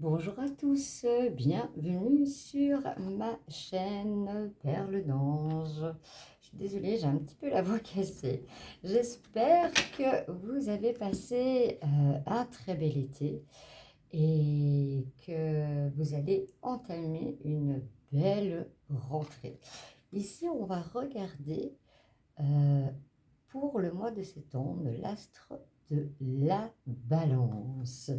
Bonjour à tous, bienvenue sur ma chaîne Perle d'Ange. Je suis désolée, j'ai un petit peu la voix cassée. J'espère que vous avez passé un très bel été et que vous allez entamer une belle rentrée. Ici, on va regarder euh, pour le mois de septembre l'astre de la Balance.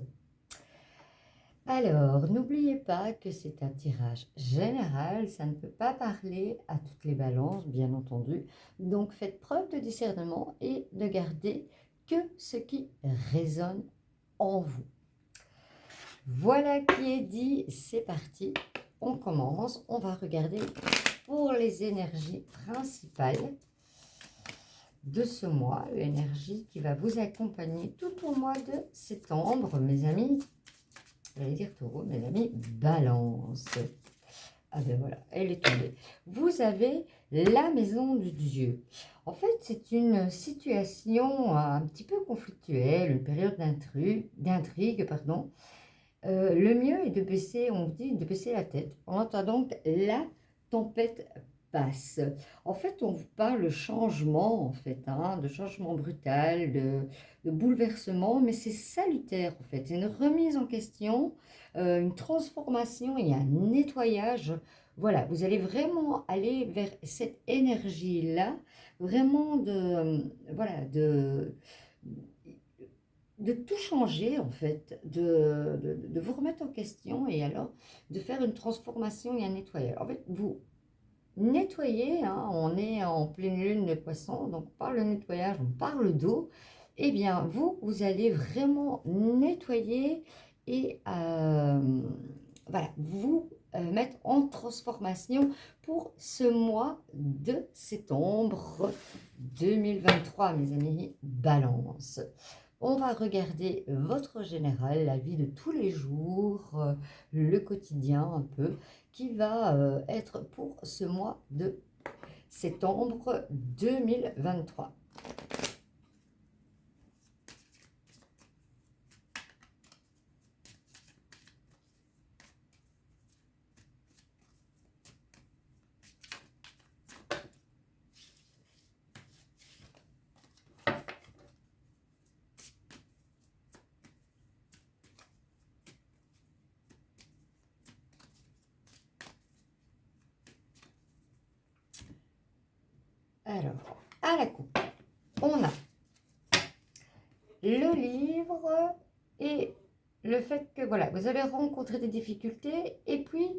Alors, n'oubliez pas que c'est un tirage général, ça ne peut pas parler à toutes les balances, bien entendu. Donc, faites preuve de discernement et ne gardez que ce qui résonne en vous. Voilà qui est dit, c'est parti. On commence, on va regarder pour les énergies principales de ce mois, l'énergie qui va vous accompagner tout au mois de septembre, mes amis. J'allais dire taureau, mes amis, balance. Ah ben voilà, elle est tombée. Vous avez la maison du Dieu. En fait, c'est une situation un petit peu conflictuelle, une période d'intrigue, pardon. Le mieux est de baisser, on vous dit, de baisser la tête en attendant que la tempête passe. En fait, on vous parle de changement, en fait, de changement brutal, de bouleversement, mais c'est salutaire, en fait. C'est une remise en question, une transformation et un nettoyage. Voilà, vous allez vraiment aller vers cette énergie-là, vraiment voilà, de tout changer en fait, de vous remettre en question et alors de faire une transformation et un nettoyage. En fait, vous nettoyez, on est en pleine lune de poisson, donc par le nettoyage, on parle d'eau, eh bien vous allez vraiment nettoyer et voilà, vous mettre en transformation pour ce mois de septembre 2023, mes amis, balance. On va regarder votre général, la vie de tous les jours, le quotidien un peu, qui va être pour ce mois de septembre 2023. Alors, à la coupe, on a le livre et le fait que voilà, vous allez rencontrer des difficultés et puis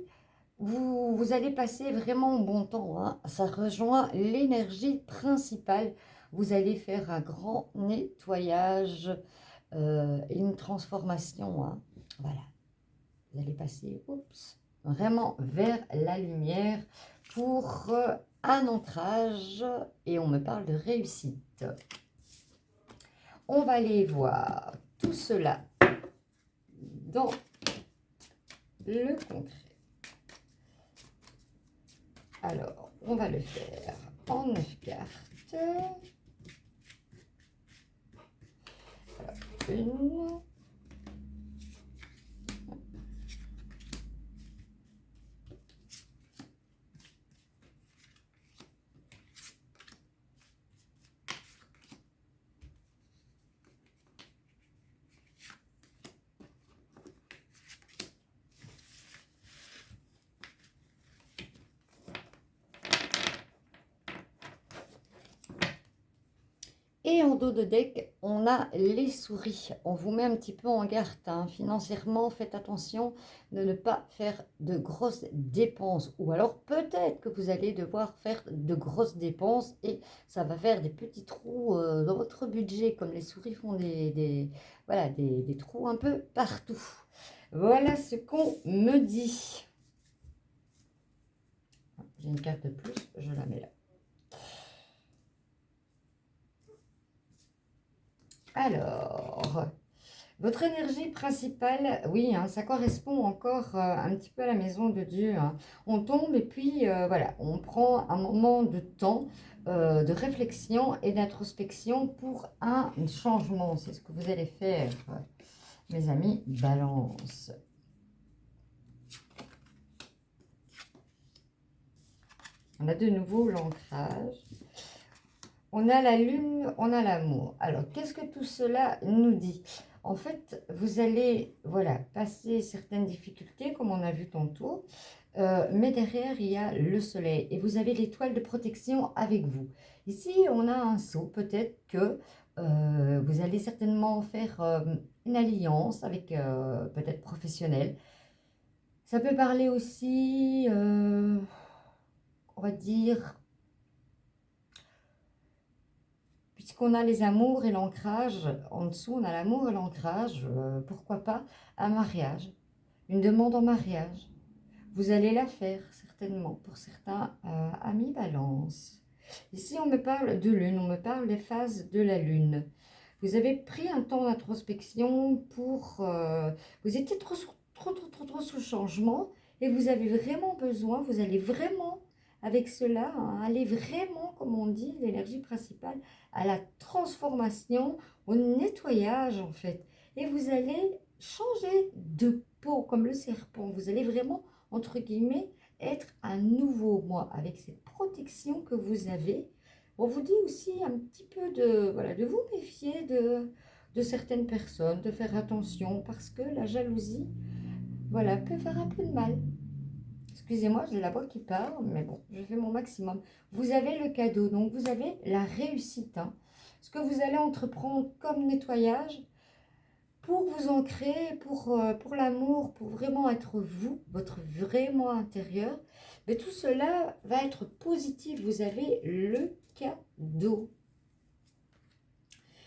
vous allez passer vraiment un bon temps. Ça rejoint l'énergie principale. Vous allez faire un grand nettoyage et une transformation. Voilà, vous allez passer vraiment vers la lumière pour un ancrage et on me parle de réussite. On va aller voir tout cela dans le concret. Alors, on va le faire en 9 cartes. Alors, une, et en dos de deck, on a les souris. On vous met un petit peu en garde. Financièrement, faites attention de ne pas faire de grosses dépenses. Ou alors peut-être que vous allez devoir faire de grosses dépenses et ça va faire des petits trous dans votre budget. Comme les souris font voilà, des trous un peu partout. Voilà ce qu'on me dit. J'ai une carte de plus, je la mets là. Alors, votre énergie principale, oui, ça correspond encore un petit peu à la maison de Dieu. On tombe et puis voilà, on prend un moment de temps de réflexion et d'introspection pour un changement. C'est ce que vous allez faire, mes amis, balance. On a de nouveau l'ancrage. On a la lune, on a l'amour. Alors, qu'est-ce que tout cela nous dit? En fait, vous allez, voilà, passer certaines difficultés, comme on a vu tantôt, mais derrière, il y a le soleil et vous avez l'étoile de protection avec vous. Ici, on a un saut. Peut-être que vous allez certainement faire une alliance avec peut-être professionnel. Ça peut parler aussi, on va dire, puisqu'on a les amours et l'ancrage, en dessous on a l'amour et l'ancrage, pourquoi pas un mariage, une demande en mariage. Vous allez la faire certainement pour certains amis balance. Ici on me parle de lune, on me parle des phases de la lune. Vous avez pris un temps d'introspection pour... vous étiez trop sous changement et vous avez vraiment besoin, vous allez vraiment avec cela, hein, aller vraiment, comme on dit, l'énergie principale, à la transformation, au nettoyage en fait. Et vous allez changer de peau comme le serpent. Vous allez vraiment, entre guillemets, être un nouveau moi avec cette protection que vous avez. On vous dit aussi un petit peu de, voilà, de vous méfier de certaines personnes, de faire attention parce que la jalousie, voilà, peut faire un peu de mal. Excusez-moi, j'ai la voix qui part, mais bon, je fais mon maximum. Vous avez le cadeau, donc vous avez la réussite. Hein. Ce que vous allez entreprendre comme nettoyage pour vous ancrer, pour l'amour, pour vraiment être vous, votre vrai moi intérieur, mais tout cela va être positif. Vous avez le cadeau.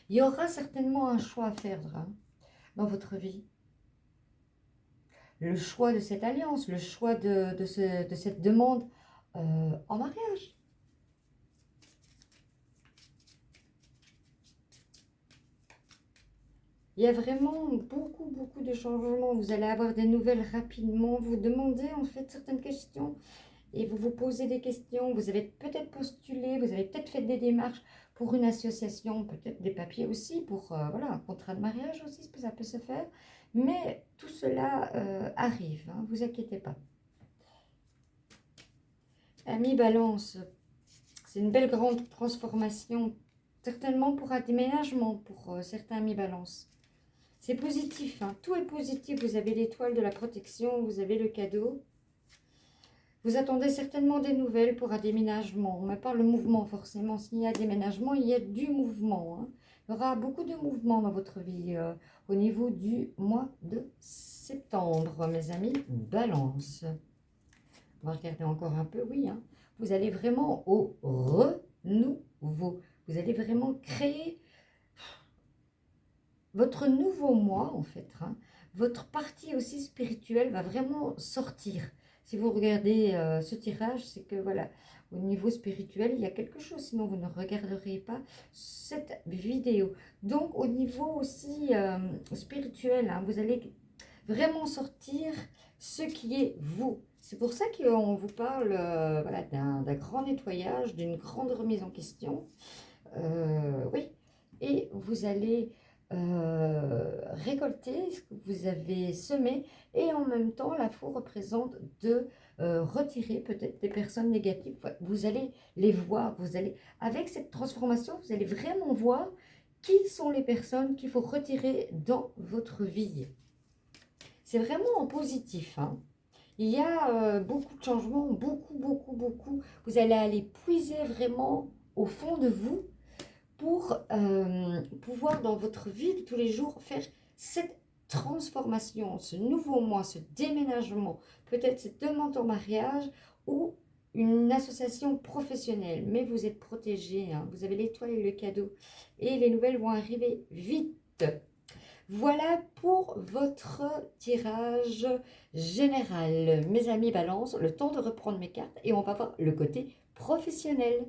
Il y aura certainement un choix à faire hein, dans votre vie. Le choix de cette alliance, le choix de cette demande en mariage. Il y a vraiment beaucoup de changements. Vous allez avoir des nouvelles rapidement. Vous demandez en fait certaines questions et vous vous posez des questions. Vous avez peut-être postulé, vous avez peut-être fait des démarches pour une association, peut-être des papiers aussi pour voilà, un contrat de mariage aussi, ça peut se faire. Mais tout cela arrive, hein, vous inquiétez pas. Ami Balance, c'est une belle grande transformation, certainement pour un déménagement pour certains amis Balance. C'est positif, hein, tout est positif. Vous avez l'étoile de la protection, vous avez le cadeau. Vous attendez certainement des nouvelles pour un déménagement. On me parle de mouvement, forcément. S'il y a déménagement, il y a du mouvement. Hein. Il y aura beaucoup de mouvement dans votre vie au niveau du mois de septembre, mes amis. Balance. On va regarder encore un peu, oui. Hein. Vous allez vraiment au renouveau. Vous allez vraiment créer votre nouveau moi, en fait. Hein. Votre partie aussi spirituelle va vraiment sortir. Si vous regardez ce tirage, c'est que voilà, au niveau spirituel, il y a quelque chose, sinon vous ne regarderiez pas cette vidéo. Donc, au niveau aussi spirituel, hein, vous allez vraiment sortir ce qui est vous. C'est pour ça qu'on vous parle voilà, d'un grand nettoyage, d'une grande remise en question. Oui, et vous allez récolter ce que vous avez semé et en même temps la faux représente de retirer peut-être des personnes négatives. Vous allez les voir, vous allez avec cette transformation, vous allez vraiment voir qui sont les personnes qu'il faut retirer dans votre vie. C'est vraiment en positif. Hein. Il y a beaucoup de changements, beaucoup. Vous allez aller puiser vraiment au fond de vous pour pouvoir dans votre vie de tous les jours faire cette transformation, ce nouveau moi, ce déménagement, peut-être cette demande en mariage ou une association professionnelle, mais vous êtes protégé, hein, vous avez l'étoile et le cadeau et les nouvelles vont arriver vite. Voilà pour votre tirage général. Mes amis Balance, le temps de reprendre mes cartes et on va voir le côté professionnel.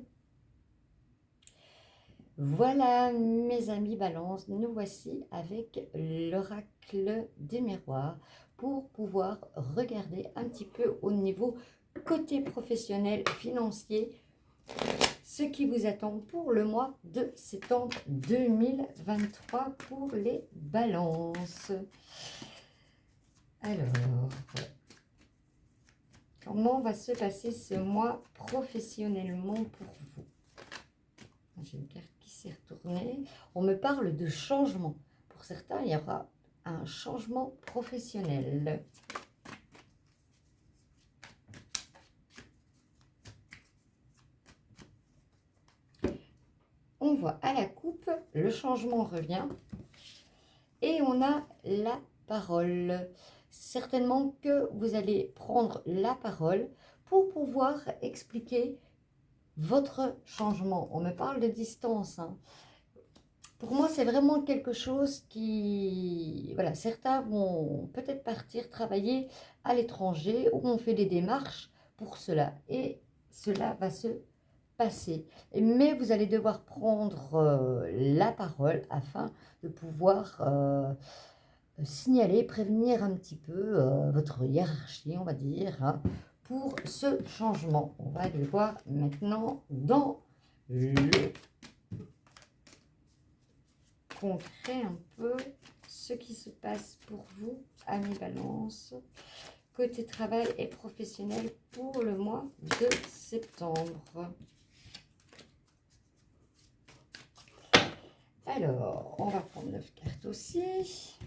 Voilà mes amis Balance, nous voici avec l'oracle des miroirs pour pouvoir regarder un petit peu au niveau côté professionnel, financier, ce qui vous attend pour le mois de septembre 2023 pour les balances. Alors, Comment va se passer ce mois professionnellement pour vous? J'ai une carte qui s'est retournée. On me parle de changement. Pour certains, il y aura un changement professionnel. On voit à la coupe, le changement revient. Et on a la parole. Certainement que vous allez prendre la parole pour pouvoir expliquer votre changement. On me parle de distance, hein. Pour moi, c'est vraiment quelque chose qui... Voilà, certains vont peut-être partir travailler à l'étranger où on fait des démarches pour cela. Et cela va se passer. Mais vous allez devoir prendre la parole afin de pouvoir signaler, prévenir un petit peu votre hiérarchie, on va dire, hein, pour ce changement. On va aller voir maintenant dans le concret un peu ce qui se passe pour vous, amis Balance, côté travail et professionnel pour le mois de septembre. Alors, on va prendre 9 cartes aussi.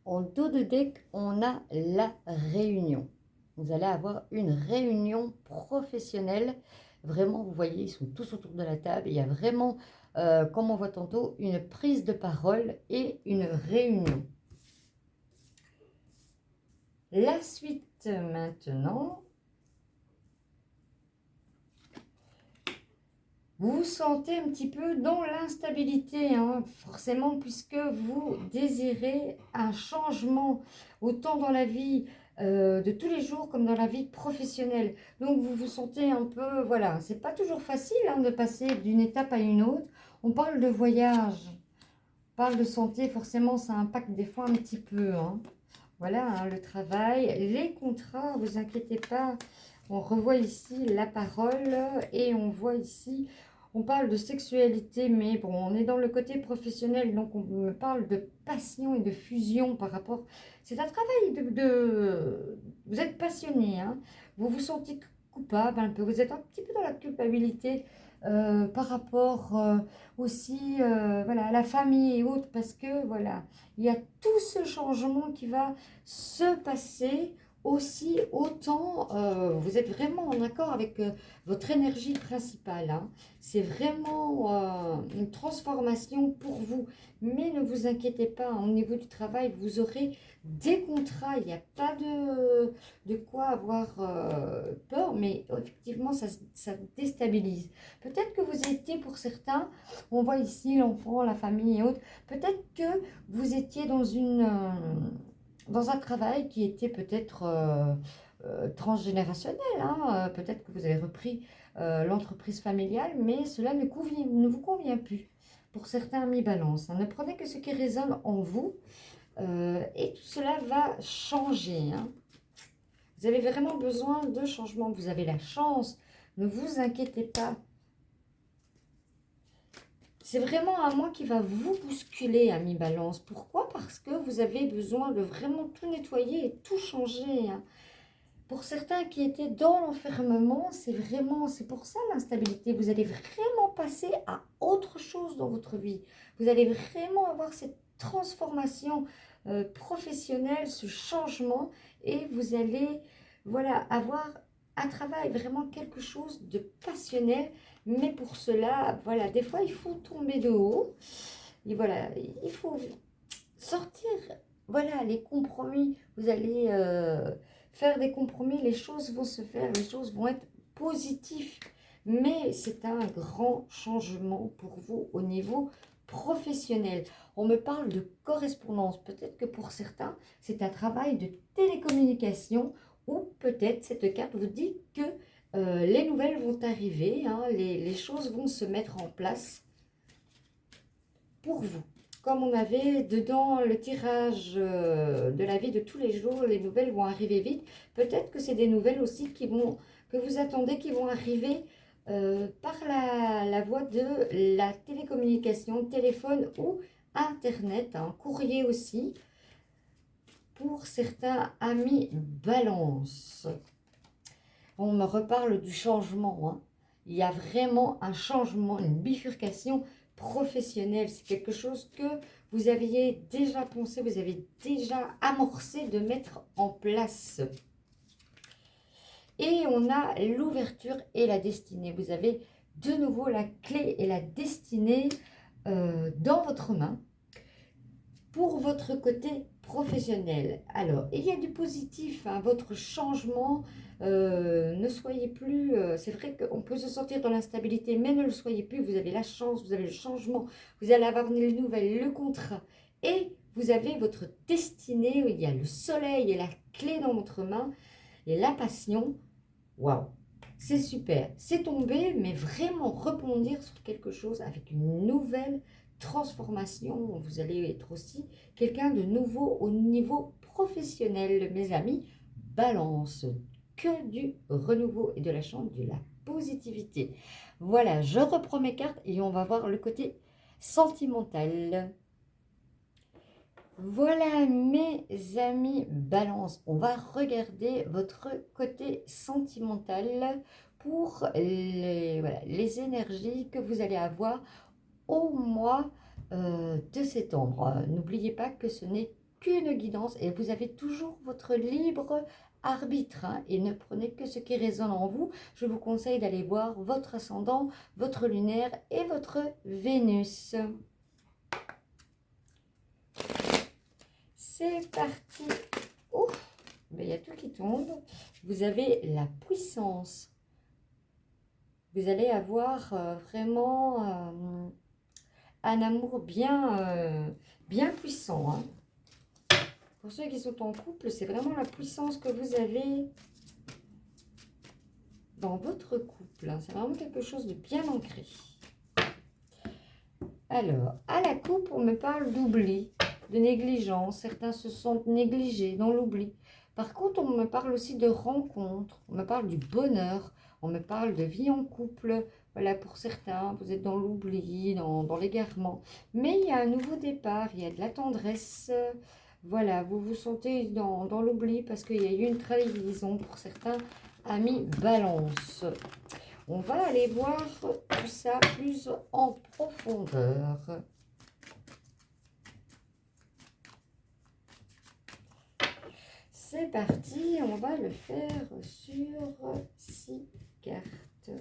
En dos de deck, on a la réunion. Vous allez avoir une réunion professionnelle. Vraiment, vous voyez, ils sont tous autour de la table. Il y a vraiment, comme on voit tantôt, une prise de parole et une réunion. La suite maintenant. Vous vous sentez un petit peu dans l'instabilité, hein, forcément, puisque vous désirez un changement, autant dans la vie de tous les jours comme dans la vie professionnelle. Donc, vous vous sentez un peu, voilà, c'est pas toujours facile hein, de passer d'une étape à une autre. On parle de voyage, on parle de santé, forcément, ça impacte des fois un petit peu. Hein. Voilà, hein, le travail, les contrats, vous inquiétez pas. On revoit ici la parole et on voit ici... On parle de sexualité, mais bon, on est dans le côté professionnel, donc on me parle de passion et de fusion par rapport... C'est un travail Vous êtes passionné, hein, vous vous sentez coupable un peu, vous êtes un petit peu dans la culpabilité par rapport aussi voilà, à la famille et autres, parce que voilà, il y a tout ce changement qui va se passer aussi, autant vous êtes vraiment en accord avec votre énergie principale, hein. C'est vraiment une transformation pour vous, mais ne vous inquiétez pas, hein, au niveau du travail, vous aurez des contrats, il n'y a pas de quoi avoir peur, mais effectivement, ça déstabilise. Peut-être que vous étiez, pour certains, on voit ici l'enfant, la famille et autres, peut-être que vous étiez dans un travail qui était peut-être transgénérationnel, hein. Peut-être que vous avez repris l'entreprise familiale, mais cela ne vous convient plus. Pour certains mi-balance, hein. Ne prenez que ce qui résonne en vous et tout cela va changer, hein. Vous avez vraiment besoin de changement, vous avez la chance, ne vous inquiétez pas. C'est vraiment un mois qui va vous bousculer, ami Balance. Pourquoi? Parce que vous avez besoin de vraiment tout nettoyer et tout changer, hein. Pour certains qui étaient dans l'enfermement, c'est pour ça l'instabilité. Vous allez vraiment passer à autre chose dans votre vie. Vous allez vraiment avoir cette transformation professionnelle, ce changement, et vous allez voilà, avoir un travail, vraiment quelque chose de passionnel. Mais pour cela, voilà, des fois, il faut tomber de haut. Et voilà, il faut sortir, voilà, les compromis. Vous allez faire des compromis, les choses vont se faire, les choses vont être positives. Mais c'est un grand changement pour vous au niveau professionnel. on me parle de correspondance. Peut-être que pour certains, c'est un travail de télécommunication ou peut-être cette carte vous dit que les nouvelles vont arriver, hein, les choses vont se mettre en place pour vous. Comme on avait dedans le tirage de la vie de tous les jours, les nouvelles vont arriver vite. Peut-être que c'est des nouvelles aussi que vous attendez qui vont arriver par la voie de la télécommunication, téléphone ou Internet, hein, courrier aussi. Pour certains amis Balance, on me reparle du changement. Hein. Il y a vraiment un changement, une bifurcation professionnelle. C'est quelque chose que vous aviez déjà pensé, vous avez déjà amorcé de mettre en place. Et on a l'ouverture et la destinée. Vous avez de nouveau la clé et la destinée dans votre main. Pour votre côté professionnel, alors, il y a du positif, hein, votre changement, ne soyez plus, c'est vrai qu'on peut se sentir dans l'instabilité, mais ne le soyez plus, vous avez la chance, vous avez le changement, vous allez avoir les nouvelles, le contrat, et vous avez votre destinée, où il y a le soleil et la clé dans votre main, et la passion, waouh, c'est super, c'est tombé, mais vraiment rebondir sur quelque chose avec une nouvelle transformation. Vous allez être aussi quelqu'un de nouveau au niveau professionnel, mes amis. Balance, que du renouveau et de la chance, de la positivité. Voilà, je reprends mes cartes et on va voir le côté sentimental. Voilà mes amis Balance, on va regarder votre côté sentimental pour les énergies que vous allez avoir au mois de septembre. N'oubliez pas que ce n'est qu'une guidance et vous avez toujours votre libre arbitre, hein, et ne prenez que ce qui résonne en vous. Je vous conseille d'aller voir votre ascendant, votre lunaire et votre Vénus. C'est parti. Ouf, ben, il y a tout qui tombe. Vous avez la puissance. Vous allez avoir vraiment un amour bien puissant. Hein. Pour ceux qui sont en couple, c'est vraiment la puissance que vous avez dans votre couple. Hein. C'est vraiment quelque chose de bien ancré. Alors, à la coupe, on me parle d'oubli, de négligence. Certains se sentent négligés dans l'oubli. Par contre, on me parle aussi de rencontres. On me parle du bonheur. On me parle de vie en couple. Voilà, pour certains, vous êtes dans l'oubli, dans l'égarement. Mais il y a un nouveau départ, il y a de la tendresse. Voilà, vous vous sentez dans l'oubli parce qu'il y a eu une trahison pour certains amis Balance. On va aller voir tout ça plus en profondeur. C'est parti, on va le faire sur 6 cartes.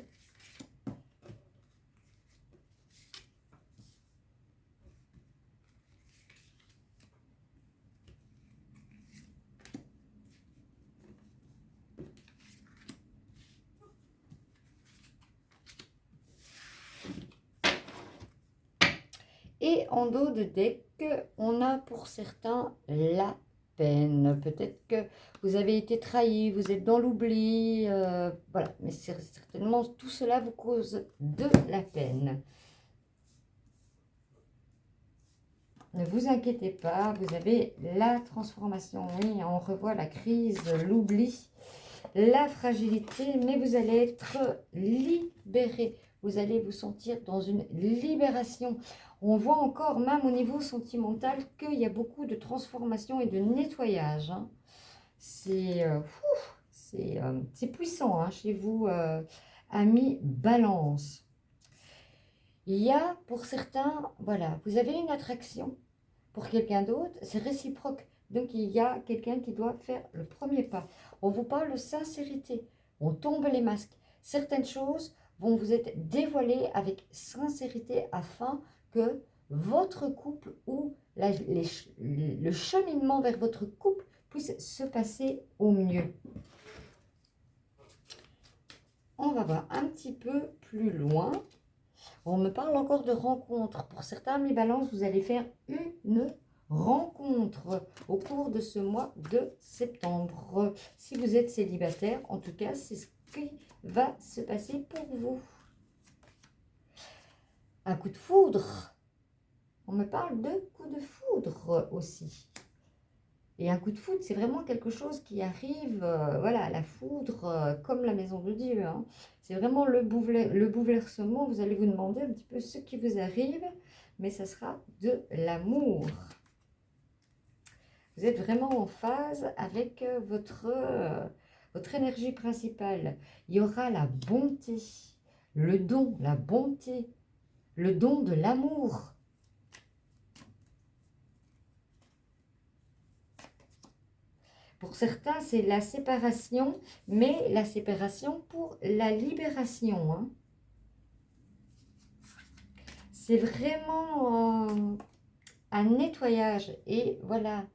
Et en dos de deck, on a pour certains la peine. Peut-être que vous avez été trahi, vous êtes dans l'oubli. Voilà, mais certainement tout cela vous cause de la peine. Ne vous inquiétez pas, vous avez la transformation. Oui, on revoit la crise, l'oubli, la fragilité, mais vous allez être libéré. Vous allez vous sentir dans une libération. On voit encore, même au niveau sentimental, qu'il y a beaucoup de transformation et de nettoyage. Hein. C'est puissant hein, chez vous, amis Balance. Il y a pour certains, voilà, vous avez une attraction pour quelqu'un d'autre, c'est réciproque. Donc, il y a quelqu'un qui doit faire le premier pas. On vous parle de sincérité. On tombe les masques. Certaines choses vont vous être dévoilées avec sincérité afin que votre couple ou le cheminement vers votre couple puisse se passer au mieux. On va voir un petit peu plus loin. On me parle encore de rencontres. Pour certains, mes balances, vous allez faire une rencontre au cours de ce mois de septembre. Si vous êtes célibataire, en tout cas, c'est ce qui va se passer pour vous. Un coup de foudre. On me parle de coup de foudre aussi. Et un coup de foudre, c'est vraiment quelque chose qui arrive, voilà, la foudre, comme la maison de Dieu. Hein. C'est vraiment le bouleversement. Vous allez vous demander un petit peu ce qui vous arrive, mais ça sera de l'amour. Vous êtes vraiment en phase avec votre énergie principale. Il y aura la bonté, le don, la bonté, le don de l'amour. Pour certains, c'est la séparation, mais la séparation pour la libération. Hein. C'est vraiment un nettoyage. Et voilà,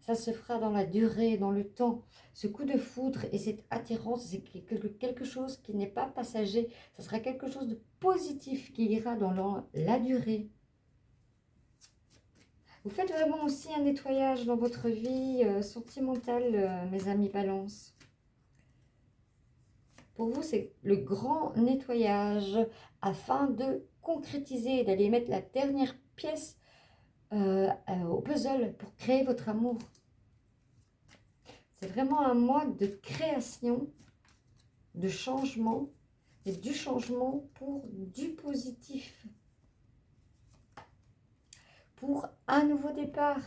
ça se fera dans la durée, dans le temps. Ce coup de foudre et cette attirance, c'est quelque chose qui n'est pas passager. Ça sera quelque chose de positif qui ira dans la durée. Vous faites vraiment aussi un nettoyage dans votre vie sentimentale, mes amis Balance. Pour vous, c'est le grand nettoyage afin de concrétiser, d'aller mettre la dernière pièce au puzzle pour créer votre amour. C'est vraiment un mois de création, de changement, et du changement pour du positif. Pour un nouveau départ.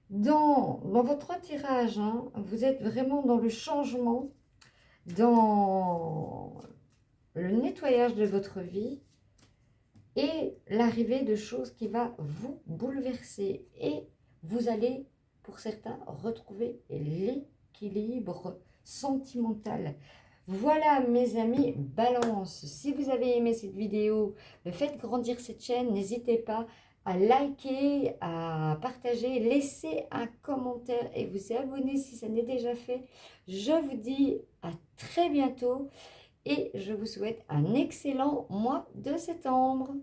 Dans votre tirage, hein, vous êtes vraiment dans le changement, dans le nettoyage de votre vie et l'arrivée de choses qui va vous bouleverser. Et vous allez, pour certains, retrouver l'équilibre sentimental. Voilà mes amis Balance, si vous avez aimé cette vidéo, faites grandir cette chaîne, n'hésitez pas à liker, à partager, laissez un commentaire et vous abonner si ça n'est déjà fait. Je vous dis à très bientôt et je vous souhaite un excellent mois de septembre.